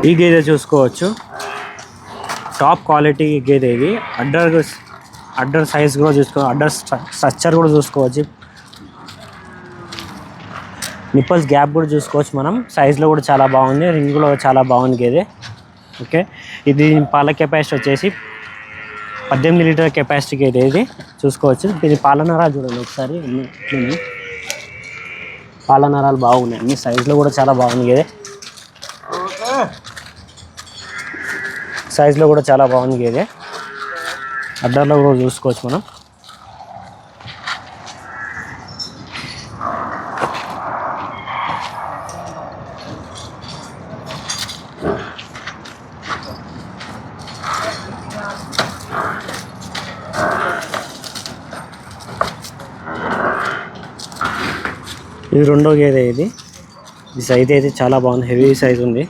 ఈ గేదె చూసుకోవచ్చు, టాప్ క్వాలిటీ గేదె ఇది. అడ్డర్ సైజ్ కూడా చూసుకోవచ్చు, అడ్డర్ స్ట్రక్చర్ కూడా చూసుకోవచ్చు, నిప్పల్స్ గ్యాప్ కూడా చూసుకోవచ్చు మనం. సైజులో కూడా చాలా బాగుంది, రింగ్ కూడా చాలా బాగుంది గేదె. ఓకే, ఇది పాల కెపాసిటీ వచ్చేసి 18 లీటర్ కెపాసిటీ గేదె ఇది చూసుకోవచ్చు. ఇది పాలనరాలు చూడండి ఒకసారి, పాలనరాలు బాగున్నాయి అన్ని, సైజులో కూడా చాలా బాగుంది గేదె, సైజులో కూడా చాలా బాగుంది గేదె. అడ్డర్లో కూడా చూసుకోవచ్చు మనం. ఇది రెండో గేదె ఇది. ఈ సైజ్ అయితే చాలా బాగుంది, హెవీ సైజ్ ఉంది,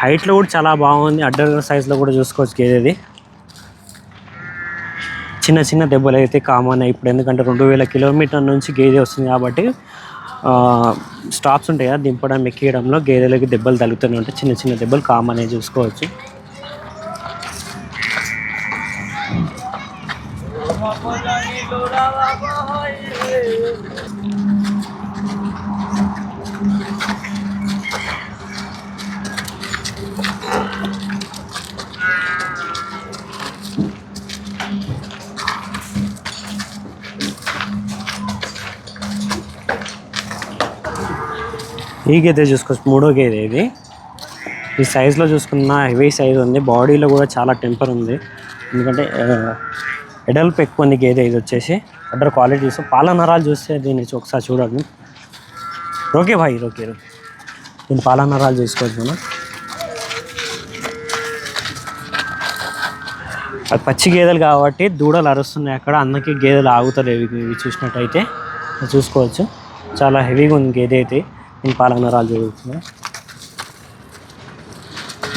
హైట్లో కూడా చాలా బాగుంది. అడ్డర్ సైజులో కూడా చూసుకోవచ్చు గేదెది. చిన్న చిన్న దెబ్బలు అయితే కామన్ ఇప్పుడు, ఎందుకంటే 2000 కిలోమీటర్ నుంచి గేదె వస్తుంది కాబట్టి స్టాప్స్ ఉంటాయి కదా దింపడం ఎక్కియడంలో, గేదెలకి దెబ్బలు తగులుతూనే ఉంటాయి, చిన్న చిన్న దెబ్బలు కామన్ చూసుకోవచ్చు. ఈ గేదె చూసుకోవచ్చు, మూడో గేదె ఇది. ఈ సైజులో చూసుకున్న హెవీ సైజ్ ఉంది, బాడీలో కూడా చాలా టెంపర్ ఉంది, ఎందుకంటే ఎడల్పు ఎక్కువ ఉంది గేదె. ఇది వచ్చేసి అడ్డర్ క్వాలిటీ చూస్తే, పాల నరాలు చూస్తే దీన్ని ఒకసారి చూడండి. రోకే భాయ్, రోకే దీని పాల నరాలు చూసుకోవచ్చు మనం. అది పచ్చి గేదెలు కాబట్టి దూడలు అరుస్తున్నాయి అక్కడ, అందుకే గేదెలు ఆగుతలేవు. ఇవి చూసినట్టయితే చూసుకోవచ్చు, చాలా హెవీగా ఉంది గేదె అయితే. దీని పాల నరాలు చూస్తున్నా,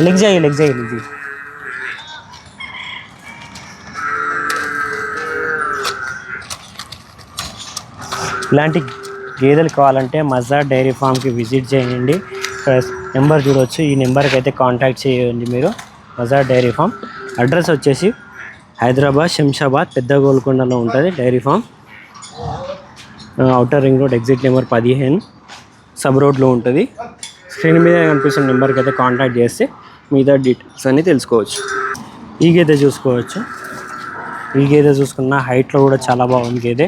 లెగ్ చేయి. ఇలాంటి గేదెలు కావాలంటే మజార్ డైరీ ఫామ్కి విజిట్ చేయండి. నెంబర్ చూడవచ్చు, ఈ నెంబర్కి అయితే కాంటాక్ట్ చేయండి మీరు. మజార్ డైరీ ఫామ్ అడ్రస్ వచ్చేసి హైదరాబాద్ శంషాబాద్ పెద్ద గోల్కొండలో ఉంటుంది dairy farm. Outer ring road exit number 15 sub రోడ్లో ఉంటుంది. స్క్రీన్ మీద కనిపిస్తున్న నెంబర్కి అయితే కాంటాక్ట్ చేస్తే మిగతా డీటెయిల్స్ అన్నీ తెలుసుకోవచ్చు. ఈ గేదె చూసుకోవచ్చు, ఈ గేదె చూసుకున్న హైట్లో కూడా చాలా బాగుంది గేదె.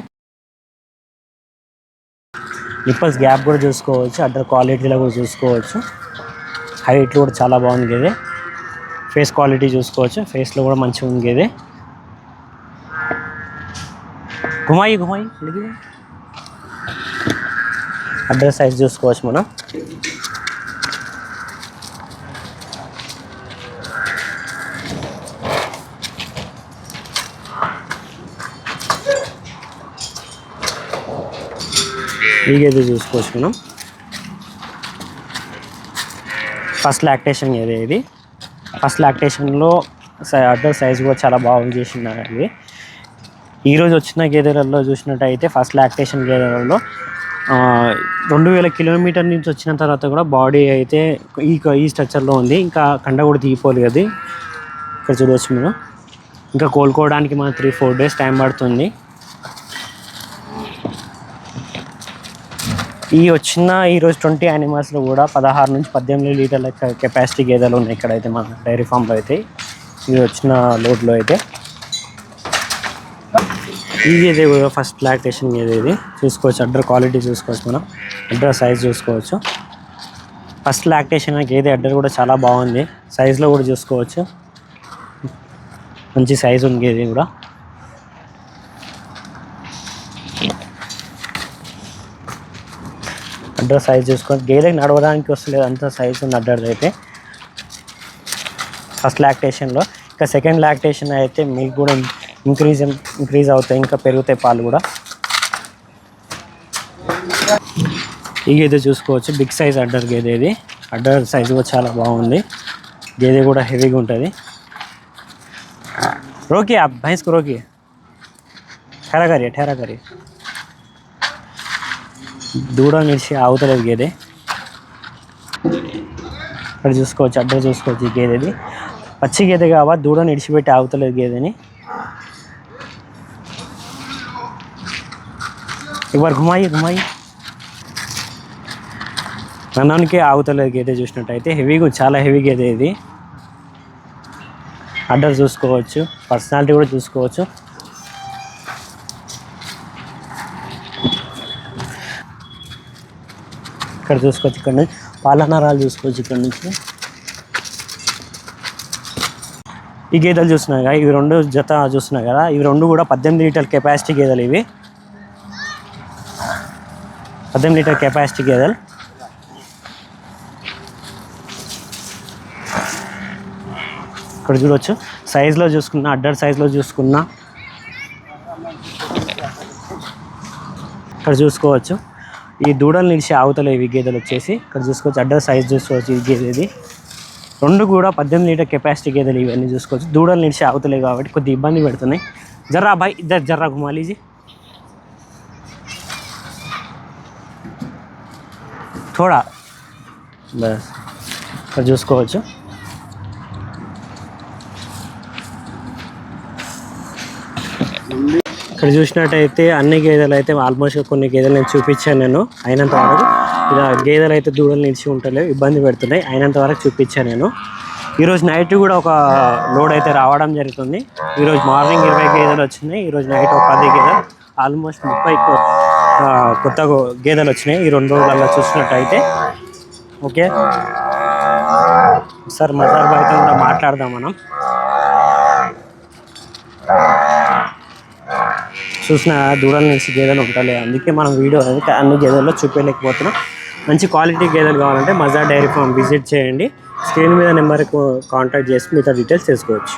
నిప్పల్స్ గ్యాప్ కూడా చూసుకోవచ్చు, అడ్డర్ క్వాలిటీలో కూడా చూసుకోవచ్చు, హైట్లో కూడా చాలా బాగుంది గేదె. ఫేస్ క్వాలిటీ చూసుకోవచ్చు, ఫేస్లో కూడా మంచిగా ఉంది గేదె. घुमाई అడ్డర్ సైజ్ చూసుకోవచ్చు మనం. ఈ గేదె చూసుకోవచ్చు మనం, ఫస్ట్ లాక్టేషన్ గేదె ఇది. ఫస్ట్ లాక్టేషన్లో అడ్డర్ సైజ్ కూడా చాలా బాగుంది చేసినారు. ఈరోజు వచ్చిన గేదెలలో చూసినట్టయితే ఫస్ట్ లాక్టేషన్ గేదెలలో 2000 కిలోమీటర్ నుంచి వచ్చిన తర్వాత కూడా బాడీ అయితే ఈ స్ట్రక్చర్లో ఉంది, ఇంకా కండ కూడా తీయిపోలేదు. అది ఇక్కడ చూడవచ్చు మీరు. ఇంకా కోలుకోవడానికి మనం 3-4 డేస్ టైం పడుతుంది. ఈరోజు 20 యానిమల్స్లో కూడా 16 నుంచి 18 లీటర్ల కెపాసిటీ గేదెలు ఉన్నాయి ఇక్కడైతే మన డైరీ ఫామ్లో అయితే. ఇది వచ్చిన లోడ్లో అయితే ఈ గేదె కూడా ఫస్ట్ లాక్టేషన్ గేదె ఇది చూసుకోవచ్చు. అడ్డర్ క్వాలిటీ చూసుకోవచ్చు మనం, అడ్డర్ సైజ్ చూసుకోవచ్చు. ఫస్ట్ లాక్టేషన్ గేదె అడ్డర్ కూడా చాలా బాగుంది, సైజులో కూడా చూసుకోవచ్చు, మంచి సైజు ఉంది గేదె కూడా. అడ్డర్ సైజ్ చూసుకోవచ్చు, గేదెకి నడవడానికి వస్తలేదు అంత సైజు ఉంది అడ్డర్ది అయితే ఫస్ట్ లాక్టేషన్లో. ఇంకా సెకండ్ లాక్టేషన్ అయితే మీకు కూడా ఇంక్రీజ్ అవుతాయి, ఇంకా పెరుగుతాయి పాలు కూడా. ఈ గేదె చూసుకోవచ్చు, బిగ్ సైజ్ అడ్డర్ గేదె ఇది. అడ్డర్ సైజు కూడా చాలా బాగుంది, గేదె కూడా హెవీగా ఉంటుంది. రోకి आप भैंस को रोकिए, ठहरा करिए. దూడ నిలిచి ఆగుతలేదు గేదె. ఇక్కడ చూసుకోవచ్చు, అడ్డర్ చూసుకోవచ్చు. ఈ గేదెది పచ్చి గేదె కాబట్టి దూడని ఇడిచిపెట్టి ఆగుతలేదు గేదెని. ఇవాళ घुमाइए నన్నానికి ఆగుతలేదు గేదె. చూసినట్టయితే హెవీగా, చాలా హెవీ గేదె ఇది. అడ్డర్ చూసుకోవచ్చు, పర్సనాలిటీ కూడా చూసుకోవచ్చు. ఇక్కడ చూసుకోవచ్చు, ఇక్కడ నుంచి పాలనరాలు చూసుకోవచ్చు. ఇక్కడ నుంచి ఈ గేదెలు చూస్తున్నాయి కదా, ఇవి 2 జత చూస్తున్నాయి కదా, ఇవి 2 కూడా 18 లీటర్ కెపాసిటీ గేదెలు. ఇవి 18 లీటర్ కెపాసిటీ గేదెలు. ఇక్కడ చూడవచ్చు, సైజులో చూసుకున్నా, అడ్డర్ సైజులో చూసుకున్నా ఇక్కడ చూసుకోవచ్చు. ఈ దూడలు నిలిచి ఆగుతలేవు ఈ గేదెలు వచ్చేసి. ఇక్కడ చూసుకోవచ్చు, అడ్డర్ సైజ్ చూసుకోవచ్చు. ఈ గేదెది 2 కూడా 18 లీటర్ కెపాసిటీ గేదెలు. ఇవన్నీ చూసుకోవచ్చు. దూడలు నిలిచి ఆగుతలేవు కాబట్టి కొద్దిగా ఇబ్బంది పెడుతున్నాయి. జర్రా బాయ్, ఇద్దరు జర్రా घुमा लीजिए थोड़ा బస్. ఇక్కడ చూసుకోవచ్చు, ఇక్కడ చూసినట్టయితే అన్ని గేదెలు అయితే ఆల్మోస్ట్ కొన్ని గేదెలు నేను చూపించాను. నేను అయినంత వరకు ఇలా గేదెలు అయితే దూడలు నిలిచి ఉంటలేవు, ఇబ్బంది పెడుతున్నాయి. అయినంత వరకు చూపించాను నేను. ఈరోజు నైట్ కూడా ఒక లోడ్ అయితే రావడం జరుగుతుంది. ఈరోజు మార్నింగ్ 20 గేదెలు వచ్చినాయి, ఈరోజు నైట్ ఒక 10 గేదెలు, ఆల్మోస్ట్ 30 కొత్త గేదెలు వచ్చినాయి ఈ 2 రోజులలో చూసినట్టయితే. ఓకే సార్, మజార్ బాయ్తో కూడా మాట్లాడదాం మనం. చూసిన దూడల నుంచి గేదెలు ఉంటలే, అందుకే మనం వీడియో అయితే అన్ని గేదెల్లో చూపించలేకపోతున్నాం. మంచి క్వాలిటీ గేదెలు కావాలంటే మజార్ డైరీ ఫామ్ విజిట్ చేయండి. స్క్రీన్ మీద నెంబర్కి కాంటాక్ట్ చేసి మిగతా డీటెయిల్స్ తెలుసుకోవచ్చు.